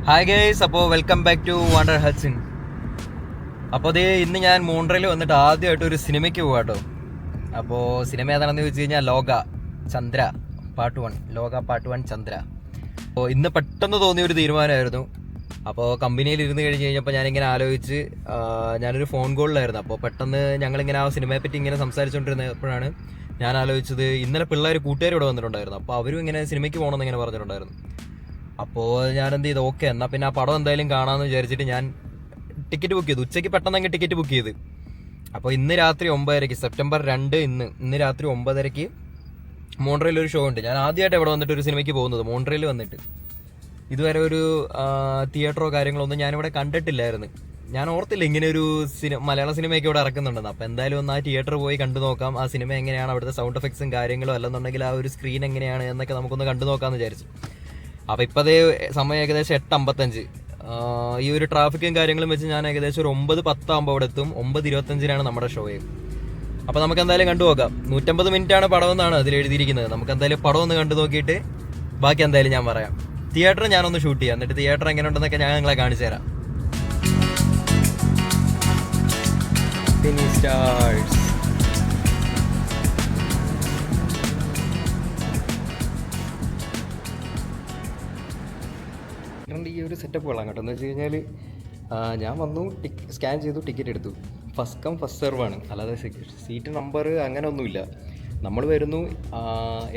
Hi guys, അപ്പോൾ welcome back to wonder Hudson. അപ്പോൾ അതേ ഇന്ന് ഞാൻ മോൺട്രയിൽ വന്നിട്ട് ആദ്യമായിട്ട് ഒരു സിനിമയ്ക്ക് പോകാട്ടോ. അപ്പോൾ സിനിമ ഏതാണെന്ന് ചോദിച്ചു കഴിഞ്ഞാൽ ലോക പാർട്ട് 1 ചന്ദ്ര. അപ്പോൾ ഇന്ന് പെട്ടെന്ന് തോന്നിയ ഒരു തീരുമാനമായിരുന്നു. അപ്പോൾ കമ്പനിയിൽ ഇരുന്ന് കഴിഞ്ഞ് കഴിഞ്ഞപ്പോൾ ഞാനിങ്ങനെ ആലോചിച്ച് ഞാനൊരു ഫോൺ കോളിലായിരുന്നു. അപ്പോൾ പെട്ടെന്ന് ഞങ്ങളിങ്ങനെ ആ സിനിമയെ പറ്റി ഇങ്ങനെ സംസാരിച്ചുകൊണ്ടിരുന്നപ്പോഴാണ് ഞാൻ ആലോചിച്ചത്, ഇന്നലെ കൂട്ടുകാർ ഇവിടെ വന്നിട്ടുണ്ടായിരുന്നു. അപ്പോൾ അവരും ഇങ്ങനെ സിനിമയ്ക്ക് പോകണമെന്ന് ഇങ്ങനെ പറഞ്ഞിട്ടുണ്ടായിരുന്നു. അപ്പോൾ ഞാനെന്ത് ചെയ്തു, ഓക്കെ എന്നാൽ പിന്നെ ആ പടം എന്തായാലും കാണാമെന്ന് വിചാരിച്ചിട്ട് ഞാൻ ടിക്കറ്റ് ബുക്ക് ചെയ്തു. ഉച്ചയ്ക്ക് പെട്ടെന്ന് അങ്ങ് ടിക്കറ്റ് ബുക്ക് ചെയ്ത്. അപ്പോൾ ഇന്ന് രാത്രി 9:30 സെപ്റ്റംബർ 2 ഇന്ന് രാത്രി 9:30 മോൺട്രയിൽ ഒരു ഷോ ഉണ്ട്. ഞാൻ ആദ്യമായിട്ട് ഇവിടെ വന്നിട്ട് ഒരു സിനിമയ്ക്ക് പോകുന്നത്, മോൺട്രയിൽ വന്നിട്ട്. ഇതുവരെ ഒരു തിയേറ്ററോ കാര്യങ്ങളോ ഒന്നും ഞാനിവിടെ കണ്ടിട്ടില്ലായിരുന്നു. ഞാൻ ഓർത്തില്ല ഇങ്ങനെ ഒരു മലയാള സിനിമയൊക്കെ ഇവിടെ ഇറക്കുന്നുണ്ടെന്ന്. അപ്പോൾ എന്തായാലും ഒന്ന് ആ തിയേറ്റർ പോയി കണ്ടു നോക്കാം, ആ സിനിമ എങ്ങനെയാണ്, അവിടുത്തെ സൗണ്ട് എഫക്ട്സും കാര്യങ്ങളും അല്ലെന്നുണ്ടെങ്കിൽ ആ ഒരു സ്ക്രീൻ എങ്ങനെയാണ് എന്നൊക്കെ നമുക്കൊന്ന് കണ്ടു നോക്കാമെന്ന് വിചാരിച്ചു. അപ്പോൾ ഇപ്പോഴത്തെ സമയം ഏകദേശം 8:55. ഈ ഒരു ട്രാഫിക്കും കാര്യങ്ങളും വെച്ച് ഞാൻ ഏകദേശം ഒരു 9:10 ആകുമ്പോൾ അവിടെ എത്തും. 9:25 നമ്മുടെ ഷോയെ. അപ്പോൾ നമുക്ക് എന്തായാലും കണ്ടു നോക്കാം. 150 മിനിറ്റാണ് പടം എന്നാണ് അതിൽ എഴുതിയിരിക്കുന്നത്. നമുക്ക് എന്തായാലും പടം ഒന്ന് കണ്ടു നോക്കിയിട്ട് ബാക്കി എന്തായാലും ഞാൻ പറയാം. തിയേറ്റർ ഞാനൊന്ന് ഷൂട്ട് ചെയ്യാം, എന്നിട്ട് തിയേറ്റർ എങ്ങനെ ഉണ്ടെന്നൊക്കെ ഞാൻ നിങ്ങളെ കാണിച്ചു തരാം. സ്റ്റാർസ്. ഈ ഒരു സെറ്റപ്പ് കൊള്ളാം കേട്ടോ. എന്ന് വെച്ച് കഴിഞ്ഞാൽ ഞാൻ വന്നു, സ്കാൻ ചെയ്തു, ടിക്കറ്റ് എടുത്തു. ഫസ്റ്റ് കം ഫസ്റ്റ് സെർവാണ്, അല്ലാതെ സീറ്റ് നമ്പർ അങ്ങനെ ഒന്നുമില്ല. നമ്മൾ വരുന്നു,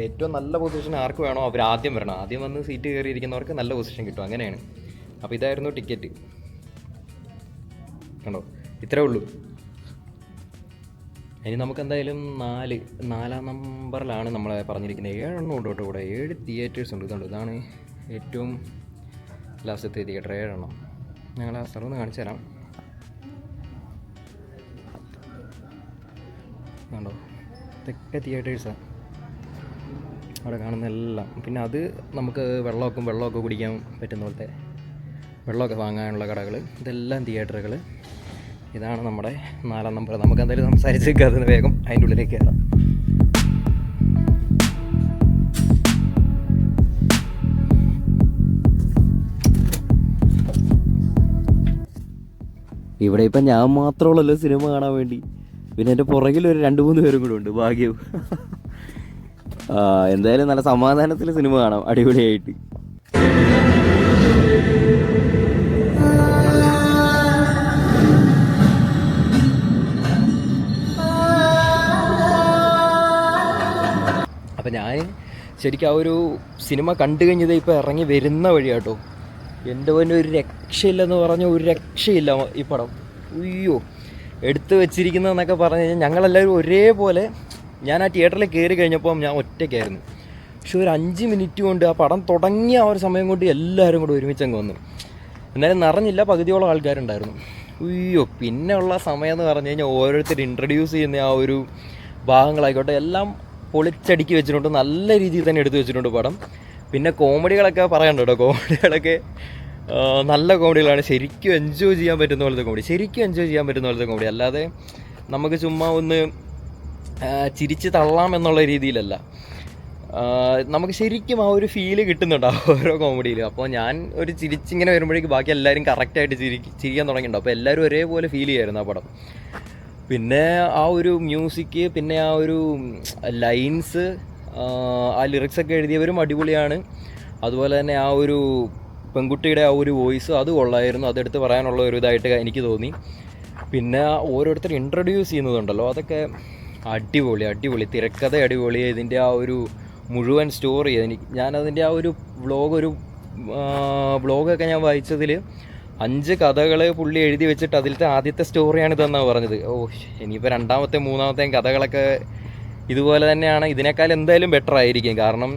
ഏറ്റവും നല്ല പൊസിഷൻ ആർക്ക് വേണോ അവർ ആദ്യം വരണം. ആദ്യം വന്ന് സീറ്റ് കയറിയിരിക്കുന്നവർക്ക് നല്ല പൊസിഷൻ കിട്ടും, അങ്ങനെയാണ്. അപ്പോൾ ഇതായിരുന്നു ടിക്കറ്റ് കണ്ടോ, ഇത്രേ ഉള്ളൂ. ഇനി നമുക്ക് എന്തായാലും 4 നമ്പറിലാണ് നമ്മളെ പറഞ്ഞിരിക്കുന്നത്. 7 എണ്ണം ഉണ്ട് കേട്ടോ ഇവിടെ, 7 തിയേറ്റേഴ്സ് ഉണ്ട്. ഇതുണ്ട്, ഇതാണ് ഏറ്റവും ലാസ്റ്റത്തെ തിയേറ്റർ, 7 എണ്ണം. ഞങ്ങൾ ആ സ്ഥലം ഒന്ന് കാണിച്ചു തരാം. കണ്ടോ, ഇതൊക്കെ തിയേറ്റേഴ്സാണ് അവിടെ കാണുന്ന എല്ലാം. പിന്നെ അത് നമുക്ക് വെള്ളമൊക്കെ കുടിക്കാൻ പറ്റുന്ന പോലത്തെ വെള്ളമൊക്കെ വാങ്ങാനുള്ള കടകൾ, ഇതെല്ലാം തിയേറ്ററുകൾ. ഇതാണ് നമ്മുടെ 4 നമ്പർ. നമുക്ക് എന്തായാലും സംസാരിച്ച് അതിന് വേഗം അതിൻ്റെ ഉള്ളിലേക്ക് കയറാം. ഇവിടെ ഇപ്പം ഞാൻ മാത്രമുള്ളല്ലോ സിനിമ കാണാൻ വേണ്ടി. പിന്നെ എൻ്റെ പുറകിൽ ഒരു 2-3 പേരും കൂടെ ഉണ്ട്, ഭാഗ്യവും. എന്തായാലും നല്ല സമാധാനത്തിൽ സിനിമ കാണാം, അടിപൊളിയായിട്ട്. അപ്പം ഞാൻ ശരിക്കും ആ ഒരു സിനിമ കണ്ടു കഴിഞ്ഞത് ഇപ്പോൾ ഇറങ്ങി വരുന്ന വഴിയാട്ടോ. എൻ്റെ തന്നെ ഒരു രക്ഷയില്ലെന്ന് പറഞ്ഞാൽ ഒരു രക്ഷയില്ല ഈ പടം. അയ്യോ, എടുത്തു വെച്ചിരിക്കുന്നതെന്നൊക്കെ പറഞ്ഞു കഴിഞ്ഞാൽ ഞങ്ങളെല്ലാവരും ഒരേപോലെ. ഞാൻ ആ തിയേറ്ററിൽ കയറി കഴിഞ്ഞപ്പോൾ ഞാൻ ഒറ്റയ്ക്കായിരുന്നു. പക്ഷെ ഒരു 5 മിനിറ്റ് കൊണ്ട് ആ പടം തുടങ്ങിയ ആ ഒരു സമയം കൊണ്ട് എല്ലാവരും കൂടെ ഒരുമിച്ചങ്ങ് വന്നു. എന്നാലും നിറഞ്ഞില്ല, പകുതിയോളം ആൾക്കാരുണ്ടായിരുന്നു. അയ്യോ, പിന്നെ ഉള്ള സമയം എന്ന് പറഞ്ഞു കഴിഞ്ഞാൽ ഓരോരുത്തർ ഇൻട്രൊഡ്യൂസ് ചെയ്യുന്ന ആ ഒരു ഭാഗങ്ങളായിക്കോട്ടെ എല്ലാം പൊളിച്ചടുക്കി വെച്ചിട്ടുണ്ട്, നല്ല രീതിയിൽ തന്നെ എടുത്തു വെച്ചിട്ടുണ്ട് പടം. പിന്നെ കോമഡികളൊക്കെ പറയണ്ട കേട്ടോ, കോമഡികളൊക്കെ നല്ല കോമഡികളാണ്. ശരിക്കും എൻജോയ് ചെയ്യാൻ പറ്റുന്ന പോലത്തെ കോമഡി, അല്ലാതെ നമുക്ക് ചുമ്മാ ഒന്ന് ചിരിച്ച് തള്ളാം എന്നുള്ള രീതിയിലല്ല. നമുക്ക് ശരിക്കും ആ ഒരു ഫീല് കിട്ടുന്നുണ്ട് ആ ഓരോ കോമഡിയിലും. അപ്പോൾ ഞാൻ ഒരു ചിരിച്ചിങ്ങനെ വരുമ്പോഴേക്ക് ബാക്കി എല്ലാവരും കറക്റ്റായിട്ട് ചിരിക്കാൻ തുടങ്ങിയിട്ടുണ്ടാവും. അപ്പോൾ എല്ലാവരും ഒരേപോലെ ഫീൽ ചെയ്യായിരുന്നു ആ പടം. പിന്നെ ആ ഒരു മ്യൂസിക്, പിന്നെ ആ ഒരു ലൈൻസ്, ആ ലിറിക്സൊക്കെ എഴുതിയവരും അടിപൊളിയാണ്. അതുപോലെ തന്നെ ആ ഒരു പെൺകുട്ടിയുടെ ആ ഒരു വോയിസ് അത് കൊള്ളായിരുന്നു, അതെടുത്ത് പറയാനുള്ള ഒരു ഇതായിട്ട് എനിക്ക് തോന്നി. പിന്നെ ഓരോരുത്തർ ഇൻട്രൊഡ്യൂസ് ചെയ്യുന്നതുണ്ടല്ലോ, അതൊക്കെ അടിപൊളി. തിരക്കഥ അടിപൊളി. ഇതിൻ്റെ ആ ഒരു മുഴുവൻ സ്റ്റോറി ഞാനതിൻ്റെ ആ ഒരു വ്ളോഗൊക്കെ ഞാൻ വായിച്ചതിൽ 5 കഥകൾ പുള്ളി എഴുതി വെച്ചിട്ട് അതിലത്തെ ആദ്യത്തെ സ്റ്റോറിയാണ് ഇതെന്നാണ് പറഞ്ഞത്. ഇനിയിപ്പോൾ 2ാമത്തെ 3ാമത്തെയും കഥകളൊക്കെ ഇതുപോലെ തന്നെയാണ്, ഇതിനേക്കാൾ എന്തായാലും ബെറ്റർ ആയിരിക്കും. കാരണം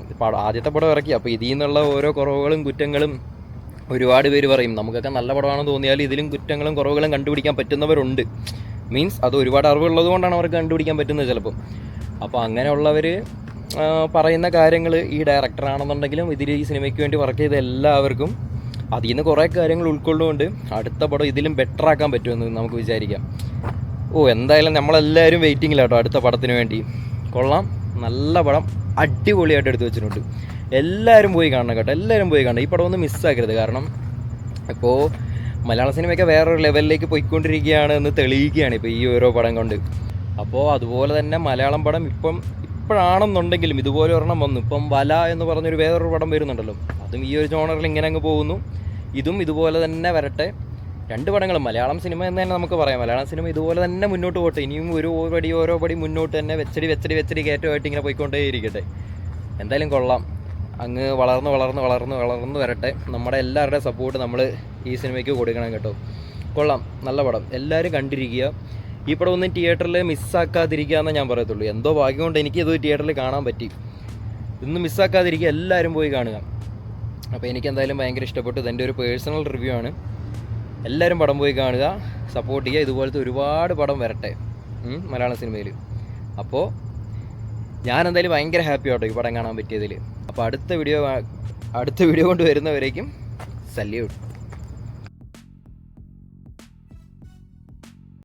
ആദ്യത്തെ പടം ഇറക്കി, അപ്പോൾ ഇതിൽ നിന്നുള്ള ഓരോ കുറവുകളും കുറ്റങ്ങളും ഒരുപാട് പേര് പറയും. നമുക്കൊക്കെ നല്ല പടമാണെന്ന് തോന്നിയാൽ ഇതിലും കുറ്റങ്ങളും കുറവുകളും കണ്ടുപിടിക്കാൻ പറ്റുന്നവരുണ്ട്. മീൻസ് അത് ഒരുപാട് അറിവുള്ളത് കൊണ്ടാണ് അവർക്ക് കണ്ടുപിടിക്കാൻ പറ്റുന്നത് ചിലപ്പം. അപ്പോൾ അങ്ങനെയുള്ളവർ പറയുന്ന കാര്യങ്ങൾ ഈ ഡയറക്ടറാണെന്നുണ്ടെങ്കിലും ഈ സിനിമയ്ക്ക് വേണ്ടി വർക്ക് ചെയ്ത എല്ലാവർക്കും അതിൽ നിന്ന് കുറേ കാര്യങ്ങൾ ഉൾക്കൊള്ളുകൊണ്ട് അടുത്ത പടം ഇതിലും ബെറ്റർ ആക്കാൻ പറ്റുമെന്ന് നമുക്ക് വിചാരിക്കാം. എന്തായാലും നമ്മളെല്ലാവരും വെയിറ്റിങ്ങിലാട്ടോ അടുത്ത പടത്തിന് വേണ്ടി. കൊള്ളാം, നല്ല പടം, അടിപൊളിയായിട്ട് എടുത്തു വെച്ചിട്ടുണ്ട്. എല്ലാവരും പോയി കാണണം കേട്ടോ, എല്ലാവരും പോയി കാണണം. ഈ പടം ഒന്ന് മിസ്സാക്കരുത്. കാരണം ഇപ്പോൾ മലയാള സിനിമയൊക്കെ വേറൊരു ലെവലിലേക്ക് പോയിക്കൊണ്ടിരിക്കുകയാണ് എന്ന് തെളിയിക്കുകയാണ് ഇപ്പോൾ ഈ ഓരോ പടം കൊണ്ട്. അപ്പോൾ അതുപോലെ തന്നെ മലയാളം പടം ഇപ്പോഴാണെന്നുണ്ടെങ്കിലും ഇതുപോലെ ഒരെണ്ണം വന്നു. ഇപ്പം വല എന്ന് പറഞ്ഞൊരു വേറൊരു പടം വരുന്നുണ്ടല്ലോ, അതും ഈ ഒരു ജോണറിൽ ഇങ്ങനെ അങ്ങ് പോകുന്നു. ഇതും ഇതുപോലെ തന്നെ വരട്ടെ. 2 പടങ്ങളും മലയാളം സിനിമ എന്ന് തന്നെ നമുക്ക് പറയാം. മലയാളം സിനിമ ഇതുപോലെ തന്നെ മുന്നോട്ട് പോട്ടെ. ഇനിയും ഓരോ പടി മുന്നോട്ട് തന്നെ വെച്ചടി കയറ്റമായിട്ട് ഇങ്ങനെ പോയിക്കൊണ്ടേയിരിക്കട്ടെ. എന്തായാലും കൊള്ളാം. അങ്ങ് വളർന്ന് വരട്ടെ. നമ്മുടെ എല്ലാവരുടെയും സപ്പോർട്ട് നമ്മൾ ഈ സിനിമയ്ക്ക് കൊടുക്കണം കേട്ടോ. കൊള്ളാം, നല്ല പടം, എല്ലാവരും കണ്ടിരിക്കുക. ഈ പടം ഒന്നും തിയേറ്ററിൽ മിസ്സാക്കാതിരിക്കുക എന്നേ ഞാൻ പറയത്തുള്ളൂ. എന്തോ ഭാഗ്യം കൊണ്ട് എനിക്കിത് തിയേറ്ററിൽ കാണാൻ പറ്റി. ഇന്ന് മിസ്സാക്കാതിരിക്കുക, എല്ലാവരും പോയി കാണുക. അപ്പോൾ എനിക്കെന്തായാലും ഭയങ്കര ഇഷ്ടപ്പെട്ടു. ഇതെൻ്റെ ഒരു പേഴ്സണൽ റിവ്യൂ ആണ്. എല്ലാവരും പടം പോയി കാണുക, സപ്പോർട്ട് ചെയ്യുക. ഇതുപോലത്തെ ഒരുപാട് പടം വരട്ടെ മലയാള സിനിമയിൽ. അപ്പോൾ ഞാൻ എന്തായാലും ഭയങ്കര ഹാപ്പി ആട്ടോ ഈ പടം കാണാൻ പറ്റിയതിൽ. അപ്പോൾ അടുത്ത വീഡിയോ കൊണ്ട് വരുന്നവരേക്കും സല്യൂട്ട്.